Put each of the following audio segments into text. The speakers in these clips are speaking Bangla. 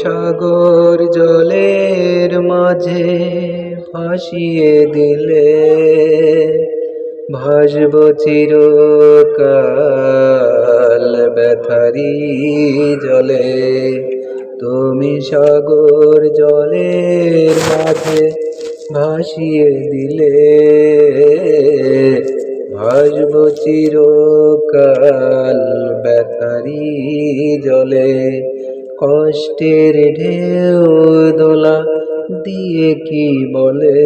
সাগর জলের মাঝে ভাসিয়ে দিলে, ভাসব চিরকাল ব্যথারি জলে। তুমি সাগর জলের মাঝে ভাসিয়ে দিলে, ভাসব চিরকাল ব্যথারি জলে। কষ্টের ঢেউ দোলা দিয়ে কি বলে,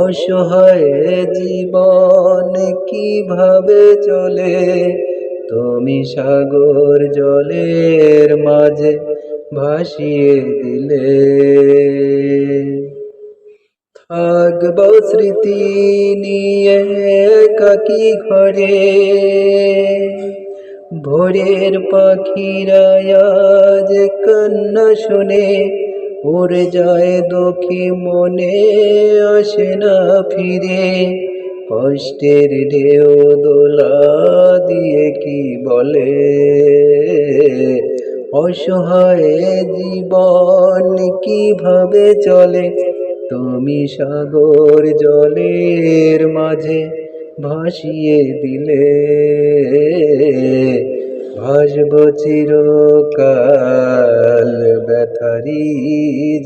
অসহায় জীবন কিভাবে চলে। তুমি সাগর জলের মাঝে ভাসিয়ে দিলে, থাকব স্মৃতি নিয়ে একাকী ঘরে। ভোরের পাখিরা আজ কান্না শুনে, উড়ে যায় দুঃখী মনে আসে না ফিরে। কষ্টের ঢেউ দোলা দিয়ে কি বলে, অসহায় জীবন কিভাবে চলে। তুমি সাগর জলের মাঝে ভাসিয়ে দিলে, ভাসব চিরকাল ব্যথারি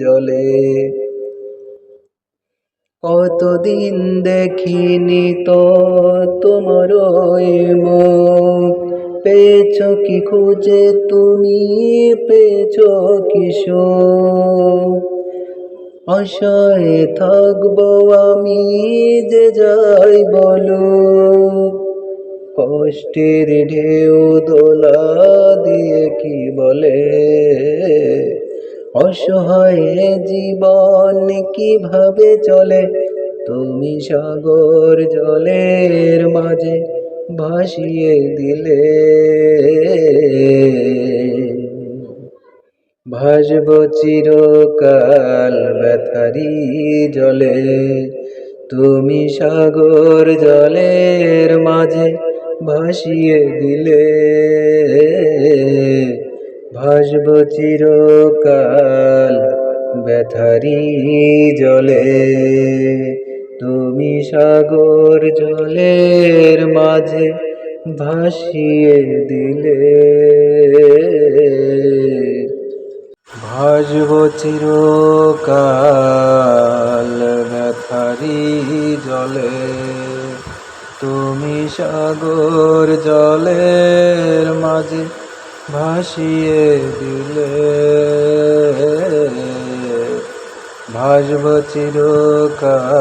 জলে। কতদিন দেখিনি তো তোমার মুখ, পেয়েছ কি খুঁজে তুমি, পেয়েছ কি সুখ। আশায় থাকবো আমি যে যাই বলো, কষ্টের ঢেউ দোলা দিয়ে কি বলে, অসহায় জীবন কিভাবে চলে। তুমি সাগর জলের মাঝে ভাসিয়ে দিলে, ভাসব চিরকাল ব্যথারি জলে। তুমি সাগর জলের মাঝে ভাসিয়ে দিলে, ভাসব চিরকাল ব্যথারি জলে। তুমি সাগর জলের মাঝে ভাসিয়ে দিলে, ভাসব চিরকাল ব্যথারি জলে। তুমি সাগর জলের মাঝে ভাসিয়ে দিলে, ভাসব চিরকাল।